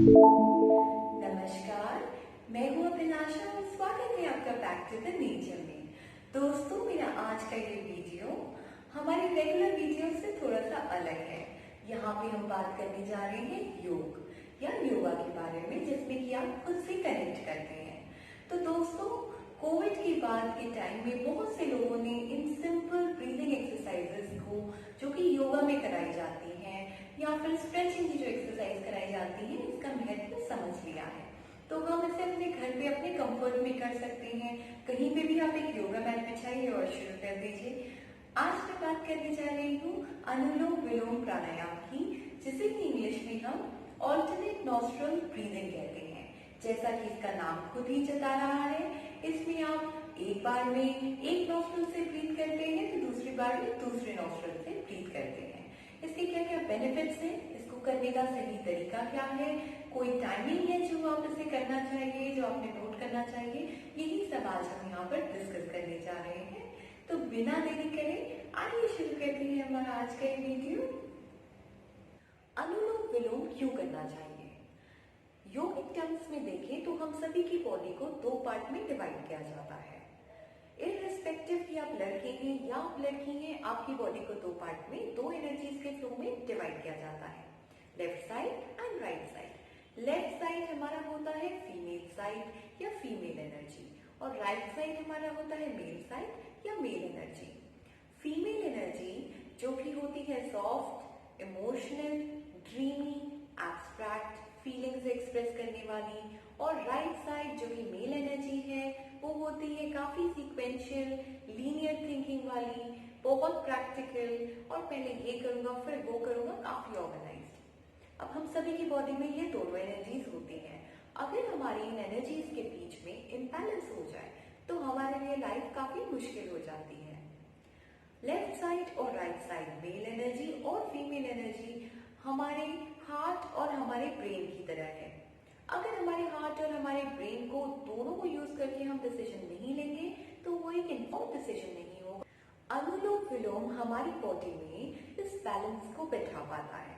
नमस्कार, मैं हूँ अभिलाषा और स्वागत है आपका बैक टू द नेचर में। दोस्तों, मेरा आज का ये वीडियो हमारे रेगुलर वीडियो से थोड़ा सा अलग है। यहाँ पे हम बात करने जा रहे हैं योग या योगा के बारे में, जिसमें कि आप खुद से कनेक्ट करते हैं। तो दोस्तों, कोविड के बाद के टाइम में बहुत से लोगों ने इन सिंपल ब्रीदिंग एक्सरसाइजेस को, जो कि योगा में कराई जाती हैं या फिर स्ट्रेचिंग की जो एक्सरसाइज कराई जाती है, इसका महत्व समझ लिया है। तो हम इसे अपने घर पे अपने कंफर्ट में कर सकते हैं। कहीं पे भी आप एक योगा मैट बिछाइए और शुरू कर दीजिए। आज मैं बात करने जा रही हूँ अनुलोम विलोम प्राणायाम की, जिसे कि इंग्लिश में हम ऑल्टरनेट नॉस्ट्रल ब्रीदिंग कहते हैं। जैसा कि इसका नाम खुद ही जता रहा है, इसमें आप एक बार में एक नॉस्ट्रल से ब्रीथ करते हैं तो दूसरी बार में दूसरे नॉस्ट्रल से ब्रीथ करते हैं। इसके क्या क्या बेनिफिट्स हैं, इसको करने का सही तरीका क्या है, कोई टाइमिंग है जो आप इसे करना चाहिए, जो आपने नोट करना चाहिए, यही सब आज हम यहाँ पर डिस्कस करने जा रहे हैं। तो बिना देरी करे आइए शुरू करते हैं हमारा आज का ये वीडियो। अनुलोम विलोम क्यों करना चाहिए? योगिक टर्म्स में देखें तो हम सभी की बॉडी को दो पार्ट में डिवाइड किया जाता है। इररिस्पेक्टिव कि आप लड़के हैं या आप लड़की हैं, आपकी बॉडी को दो पार्ट में, दो एनर्जीज के फ्लो में डिवाइड किया जाता है, left side and right side. Left side हमारा होता है फीमेल साइड या फीमेल एनर्जी, और राइट साइड हमारा होता है मेल साइड या मेल एनर्जी। फीमेल एनर्जी जो कि होती है soft, emotional, dreamy, abstract feelings express करने वाली, और राइट साइड जो कि मेल एनर्जी है वो होती है काफी सीक्वेंशियल, लीनियर थिंकिंग वाली, बहुत प्रैक्टिकल, और पहले ये करूंगा फिर वो करूंगा, काफी ऑर्गेनाइज्ड। अब हम सभी की बॉडी में ये दोनों एनर्जीज होती हैं। अगर हमारी इन एनर्जीज के बीच में इम्बैलेंस हो जाए तो हमारे लिए लाइफ काफी मुश्किल हो जाती है। लेफ्ट साइड और राइट साइड, मेल एनर्जी और फीमेल एनर्जी हमारे हार्ट और हमारे ब्रेन की तरह है। अगर हमारे हार्ट और हमारे ब्रेन को दोनों को यूज करके हम डिसीजन नहीं लेंगे तो वो एक इन्फॉर्म्ड डिसीजन नहीं होगा। अनुलोम विलोम हमारी बॉडी में इस बैलेंस को बैठा पाता है।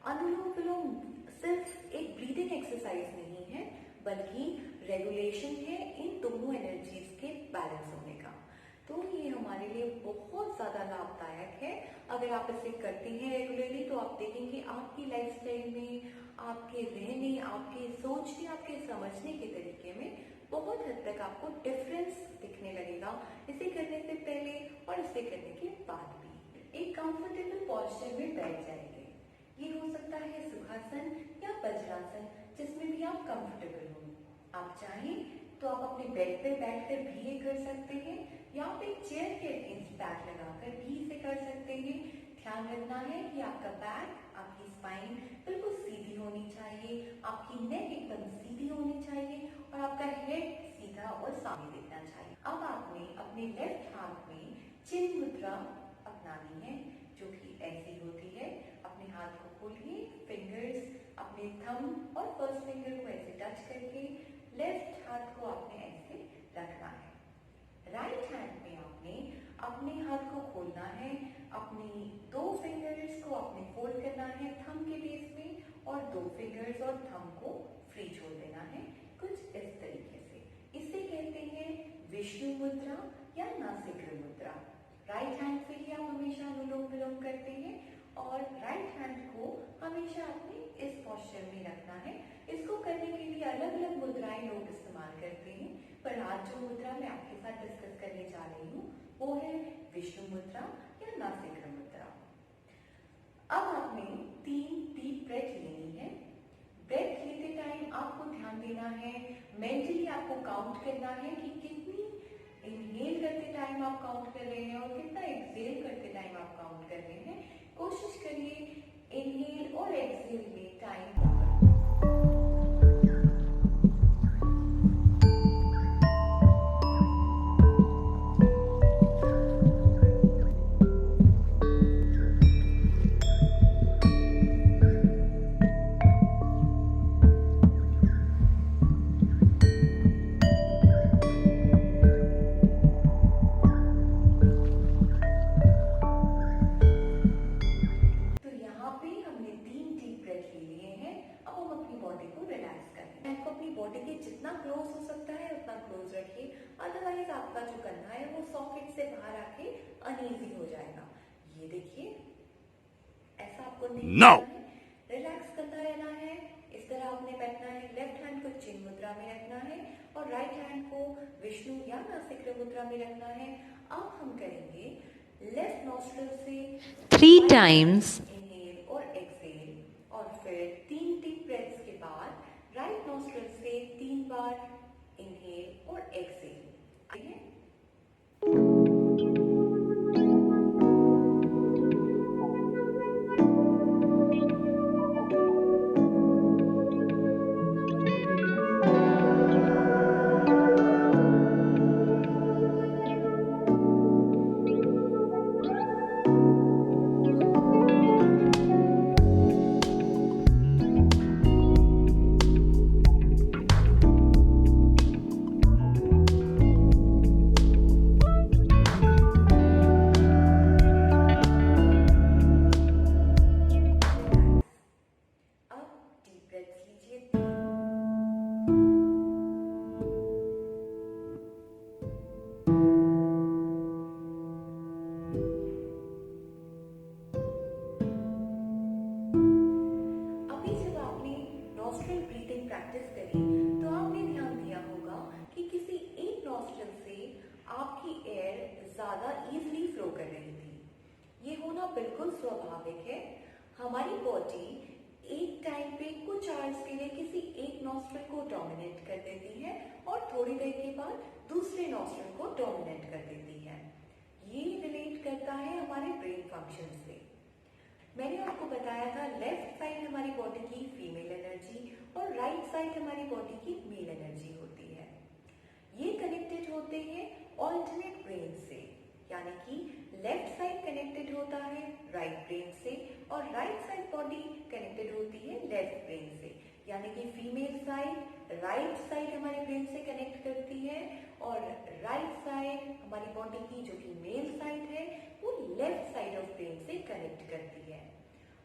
अनुलोम विलोम सिर्फ एक ब्रीदिंग एक्सरसाइज नहीं है, बल्कि रेगुलेशन है इन दोनों एनर्जीज के बैलेंस होने का। तो ये हमारे लिए बहुत ज्यादा लाभदायक है। अगर आप इसे करते हैं रेगुलरली तो आप देखेंगे आपकी लाइफस्टाइल में, आपके रहने, आपके सोचने, आपके समझने के तरीके में बहुत हद तक आपको डिफरेंस दिखने लगेगा, इसे करने से पहले और इसे करने के बाद भी। एक कंफर्टेबल पोस्चर में बैठ जाएंगे। ये हो सकता है सुखासन या वज्रासन, जिसमें भी आप कंफर्टेबल हो। आप चाहें तो आप अपने बेड पे बैठकर भी ये कर सकते हैं, या आप एक चेयर के अगेंस्ट बैक लगाकर भी इसे कर सकते हैं। ध्यान रखना है कि आपका बैक, आपकी स्पाइन बिल्कुल सीधी होनी चाहिए, आपकी नेक एकदम सीधी होनी चाहिए, और आपका हेड सीधा और सामने दिखना चाहिए। अब आपने अपने लेफ्ट हाथ में चिन्ह मुद्रा अपनानी है, जो कि ऐसी होती है। अपने हाथ को खोलिए, फिंगर्स अपने थंब और फर्स्ट फिंगर को ऐसे टच करके लेफ्ट हाथ को आपने ऐसे रखना है। राइट हैंड में आपने अपने हाथ को खोलना है, अपनी दो फिंगर्स को आपने फोल्ड करना है थंब के बेस में, और दो फिंगर्स और थंब को फ्री छोड़ देना है, कुछ इस तरीके से। इसे कहते हैं विष्णु मुद्रा या नासिक्र मुद्रा। राइट हैंड से ही आप हमेशा अनुलोम विलोम करते हैं, और राइट हैंड को हमेशा आपने इस पोस्चर में रखना है। इसको करने के लिए अलग अलग मुद्राएं लोग इस्तेमाल करते हैं, पर आज जो मुद्रा मैं आपके साथ डिस्कस करने जा रही हूँ वो है विष्णु मुद्रा या नासिक्र मुद्रा। अब आपने 3 डीप ब्रेथ लेनी है। ब्रेथ लेते टाइम आपको ध्यान देना है, मेंटली आपको काउंट करना है कि कितनी इनहेल करते टाइम आप काउंट कर रहे हैं और कितना एक्सहेल करते टाइम आप काउंट कर रहे हैं। कोशिश करिए इनहेल और एक्सहेल में टाइम बॉडी को रिलैक्स करना है। आपको अपनी बॉडी के जितना क्लोज हो सकता है उतना क्लोज रखिए, अदरवाइज आपका जो कंधा है वो सॉकेट से बाहर आके अनईजी हो जाएगा। ये देखिए, ऐसा आपको नहीं करना है, रिलैक्स कंधा रहना है। इस तरह आपने बैठना है, लेफ्ट हैंड को चिन्ह मुद्रा में रखना है और राइट हैंड को विष्णु या नासिक मुद्रा में रखना है। अब हम करेंगे लेफ्ट नॉस्ट्रिल से 3 times इनहेल और एक्सहेल, और फिर 3 डीप ब्रेथ्स के बाद राइट नॉस्ट्रिल से 3 बार इनहेल और एक्सहेल। आइए, अब डीप ब्रेथ्स लीजिए। अभी जब आपने नॉस्ट्रिल ब्रीथिंग प्रैक्टिस करी तो आपने ध्यान दिया होगा कि किसी एक नॉस्ट्रिल से आपकी एयर ज्यादा इजीली फ्लो कर रही थी। ये होना बिल्कुल स्वाभाविक है। हमारी बॉडी एक टाइम पे कुछ आवर्स के लिए किसी एक नॉस्ट्रिल को डोमिनेट कर देती है और थोड़ी देर के बाद दूसरे नॉस्ट्रिल को डोमिनेट कर देती है। ये रिलेट करता है हमारे ब्रेन फंक्शन से। मैंने आपको बताया था लेफ्ट साइड हमारी बॉडी की फीमेल एनर्जी और राइट साइड हमारी बॉडी की मेल एनर्जी होती है। ये कनेक्टेड होते हैं ऑल्टरनेट ब्रेन से, यानी कि लेफ्ट साइड कनेक्टेड होता है राइट ब्रेन से और राइट साइड बॉडी कनेक्टेड होती है लेफ्ट ब्रेन से, यानी कि फीमेल साइड राइट साइड हमारे ब्रेन से कनेक्ट करती है और राइट साइड हमारी बॉडी की जो कि मेल साइड है वो लेफ्ट साइड ऑफ ब्रेन से कनेक्ट करती है।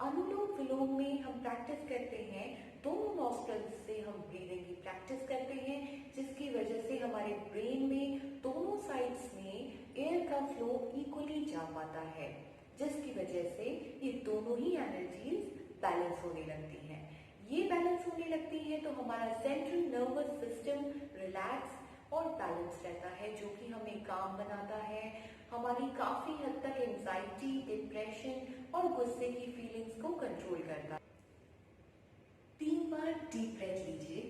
अनुलोम विलोम में हम प्रैक्टिस करते हैं, दोनों नॉस्ट्रल्स से हम ब्रीदिंग की प्रैक्टिस करते हैं, जिसकी वजह से हमारे ब्रेन में दोनों साइड्स में एयर का फ्लो इक्वली जा पाता है, जिसकी वजह से ये दोनों ही एनर्जीज बैलेंस होने लगती हैं। ये बैलेंस होने लगती है तो हमारा सेंट्रल नर्वस सिस्टम रिलैक्स और बैलेंस रहता है, जो कि हमें काम बनाता है, हमारी काफी हद तक एंजाइटी, डिप्रेशन और गुस्से की फीलिंग्स को कंट्रोल करता है। 3 बार डीप ब्रेथ लीजिए।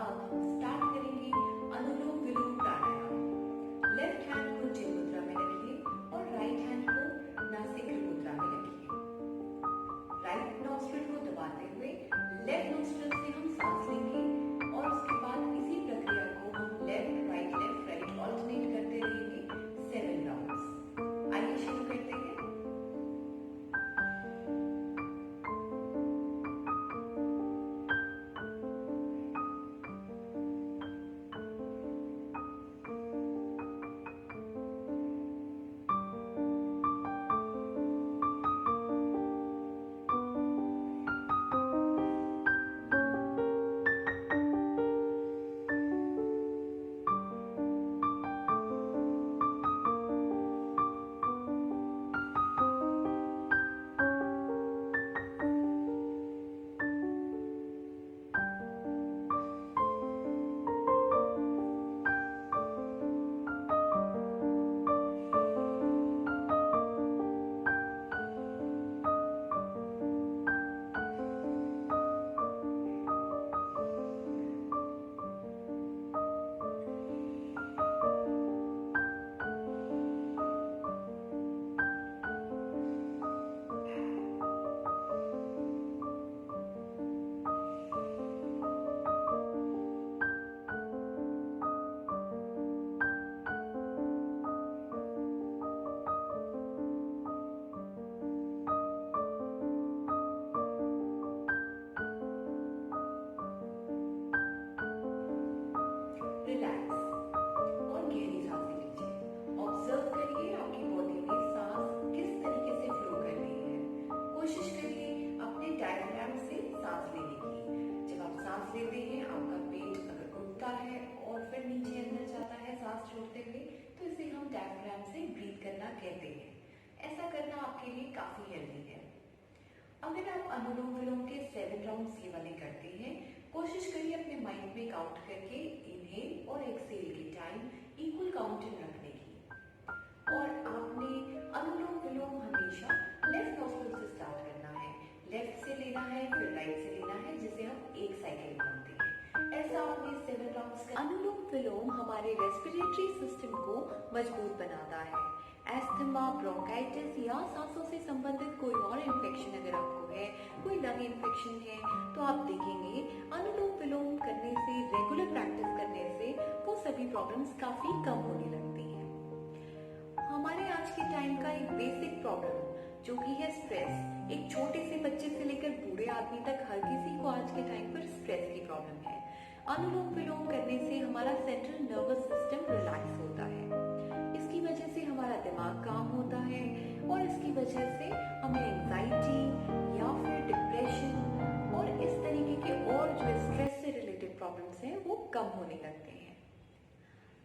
अब हम स्टार्ट करेंगे अनुलोम विलोम प्राणायाम। लेफ्ट हैंड को चिन्ह मुद्रा में रखिए और राइट हैंड को नासिक मुद्रा में रखिए। राइट नॉस्ट्रिल को दबाते हुए लेफ्ट नॉस्ट्रिल से हम सांस लेंगे और उसके बाद इसी प्रक्रिया रिलैक्स और गहरी सांसें लीजिए। ऑब्जर्व करिए आपकी बॉडी में सांस किस तरीके से फ्लो कर रही है। कोशिश करिए अपने डायफ्राम से सांस लेने की। जब आप सांस लेते हैं आपका पेट अगर उठता है और फिर नीचे अंदर जाता है सांस छोड़ते हुए, तो इसे हम डायफ्राम से ब्रीथ करना कहते हैं। ऐसा करना आपके लिए काफी हेल्दी है। अगर आप अनुलोम विलोम के 7 राउंड्स ये वाले करते हैं, कोशिश करिए अपने माइंड में काउंट करके इनहेल और एक्सहेल के टाइम इक्वल काउंटिंग रखने की। और आपने अनुलोम विलोम हमेशा लेफ्ट नॉस्ट्रिल से स्टार्ट करना है। लेफ्ट से लेना है फिर राइट से लेना है, जिसे हम एक साइकिल मानते हैं। ऐसा आपने 7 राउंड्स का। अनुलोम विलोम हमारे रेस्पिरेटरी सिस्टम को मजबूत बनाता है। एस्थमा, ब्रोंकाइटिस या सांसों से संबंधित कोई और इन्फेक्शन अगर आपको है, कोई लंग इन्फेक्शन है, तो आप देखेंगे अनुलोम विलोम करने से, रेगुलर प्रैक्टिस करने से वो सभी प्रॉब्लम्स काफी कम होने लगती हैं। हमारे आज के टाइम का एक बेसिक प्रॉब्लम जो कि है स्ट्रेस। एक छोटे से बच्चे से लेकर बूढ़े आदमी तक हर किसी को आज के टाइम पर स्ट्रेस की प्रॉब्लम है। अनुलोम विलोम करने से हमारा सेंट्रल नर्वस सिस्टम रिलैक्स होता है। इसकी वजह से हमारा दिमाग काम होता है और इसकी वजह से हमें एंजाइटी या फिर डिप्रेशन और इस तरीके के और जो स्ट्रेस से रिलेटेड प्रॉब्लम्स हैं वो कम होने लगते हैं।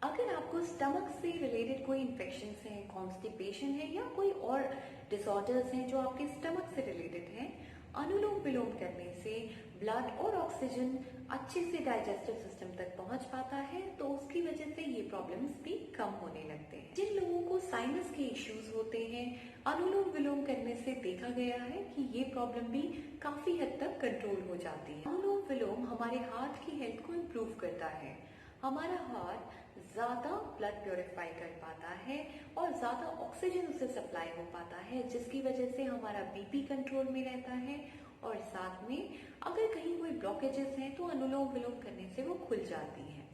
अगर आपको स्टमक से रिलेटेड कोई इन्फेक्शन है, कॉन्स्टिपेशन है या कोई और डिसऑर्डर्स हैं जो आपके स्टमक से रिलेटेड हैं, अनुलोम विलोम करने से ब्लड और ऑक्सीजन अच्छे से डाइजेस्टिव सिस्टम तक पहुंच पाता है, तो उसकी वजह से ये प्रॉब्लम्स भी कम होने लगते हैं। जिन लोगों को साइनस के इश्यूज होते हैं, अनुलोम विलोम करने से देखा गया है कि ये प्रॉब्लम भी काफी हद तक कंट्रोल हो जाती है। अनुलोम विलोम हमारे हार्ट की हेल्थ को इम्प्रूव करता है। हमारा हार्ट ज्यादा ब्लड प्योरीफाई कर पाता है और ज्यादा ऑक्सीजन उसे सप्लाई हो पाता है, जिसकी वजह से हमारा बीपी कंट्रोल में रहता है। और साथ में अगर कहीं कोई ब्लॉकेजेस हैं तो अनुलोम विलोम करने से वो खुल जाती हैं।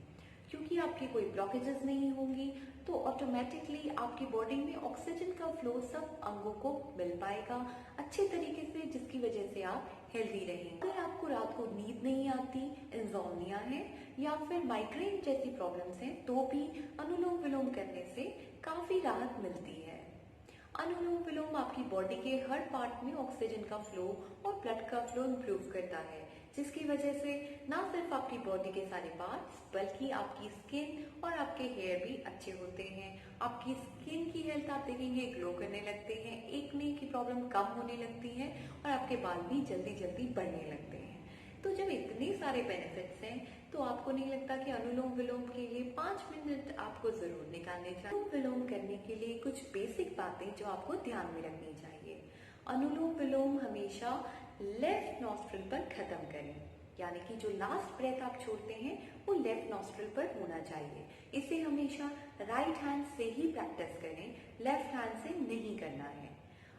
क्योंकि आपकी कोई ब्लॉकेजेस नहीं होंगी तो ऑटोमेटिकली आपकी बॉडी में ऑक्सीजन का फ्लो सब अंगों को मिल पाएगा अच्छे तरीके से, जिसकी वजह से आप हेल्दी रहेंगे। अगर आपको रात को नींद नहीं आती, इंसोम्निया है या फिर माइग्रेन जैसी प्रॉब्लम्स हैं, तो भी अनुलोम विलोम करने से काफी राहत मिलती है। अनुलोम विलोम आपकी बॉडी के हर पार्ट में ऑक्सीजन का फ्लो और ब्लड का फ्लो इम्प्रूव करता है, जिसकी वजह से ना सिर्फ आपकी बॉडी के सारे पार्ट्स बल्कि आपकी स्किन और आपके हेयर भी अच्छे होते हैं। आपकी स्किन की हेल्थ आप देखेंगे ग्लो करने लगते हैं, एक्ने की प्रॉब्लम कम होने लगती है और आपके बाल भी जल्दी जल्दी बढ़ने लगते हैं। तो जब इतने सारे बेनिफिट्स हैं, तो आपको नहीं लगता कि अनुलोम विलोम के लिए 5 मिनट आपको जरूर निकालने चाहिए। अनुलोम विलोम करने के लिए कुछ बेसिक बातें जो आपको ध्यान में रखनी चाहिए। अनुलोम विलोम हमेशा लेफ्ट नॉस्ट्रिल पर खत्म करें, यानी कि जो लास्ट ब्रेथ आप छोड़ते हैं वो लेफ्ट नॉस्ट्रिल पर होना चाहिए। इसे हमेशा राइट हैंड से ही प्रैक्टिस करें, लेफ्ट हैंड से नहीं करना है।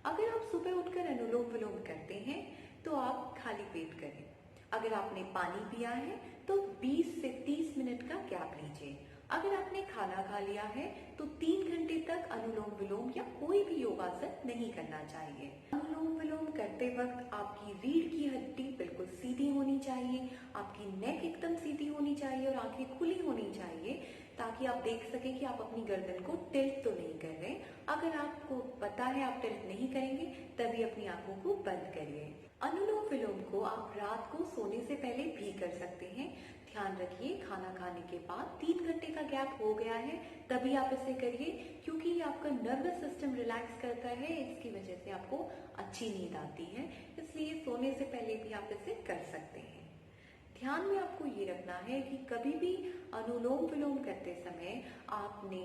अगर आप सुबह उठकर अनुलोम विलोम करते हैं तो आप खाली पेट करें। अगर आपने पानी पिया है तो 20 से 30 मिनट का गैप लीजिए। अगर आपने खाना खा लिया है तो 3 घंटे तक अनुलोम विलोम या कोई भी योगासन नहीं करना चाहिए। अनुलोम विलोम करते वक्त आपकी रीढ़ की हड्डी बिल्कुल सीधी होनी चाहिए, आपकी नेक एकदम सीधी होनी चाहिए और आंखें खुली होनी चाहिए, ताकि आप देख सकें कि आप अपनी गर्दन को टिल्ट तो नहीं कर रहे। अगर आपको पता है आप टिल्ट नहीं करेंगे, तभी अपनी आंखों को बंद करिए। अनुलोम विलोम को आप रात को सोने से पहले भी कर सकते हैं। ध्यान रखिए, खाना खाने के बाद 3 घंटे का गैप हो गया है तभी आप इसे करिए, क्योंकि ये आपका नर्वस सिस्टम रिलैक्स करता है। इसकी वजह से आपको अच्छी नींद आती है, इसलिए सोने से पहले भी आप इसे कर सकते हैं। ध्यान में आपको ये रखना है कि कभी भी अनुलोम विलोम करते समय आपने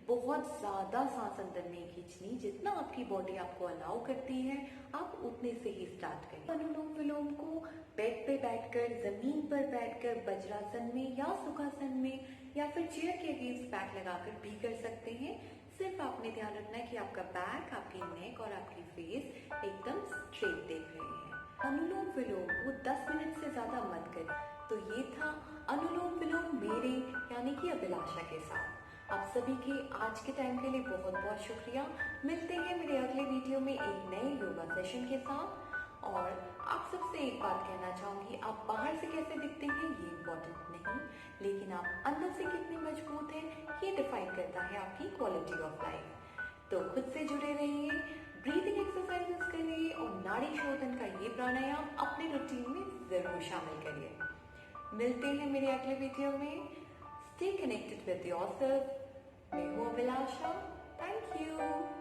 बहुत ज्यादा सांस अंदर नहीं खींचनी। जितना आपकी बॉडी आपको अलाउ करती है आप उतने से ही स्टार्ट करें। अनुलोम विलोम को बेड पे बैठकर, जमीन पर बैठकर, वज्रासन में या सुखासन में या फिर चेयर के अगेंस्ट बैक लगाकर भी कर सकते हैं। सिर्फ आपने ध्यान रखना है कि आपका बैक, आपकी नेक और आपकी फेस एकदम स्ट्रेट देख रहे हैं। अनुलोम विलोम को 10 मिनट से ज्यादा मत करें। तो ये था अनुलोम विलोम मेरे यानी कि अभिलाषा के साथ। आप सभी के आज के टाइम के लिए बहुत बहुत शुक्रिया। मिलते हैं मेरे अगले वीडियो में एक नए योगा सेशन के साथ। और आप सबसे एक बात कहना चाहूंगी, आप बाहर से कैसे दिखते हैं ये इम्पोर्टेंट नहीं, लेकिन आप अंदर से कितने मजबूत हैं ये डिफाइन करता है आपकी क्वालिटी ऑफ लाइफ। तो खुद से जुड़े रहिए, ब्रीदिंग एक्सरसाइजेस करिए और नाड़ी शोधन का ये प्राणायाम अपने रूटीन में जरूर शामिल करिए। मिलते हैं मेरे अगले वीडियो में। Stay connected with yourself. मैं हूँ अभिलाषा। Thank you.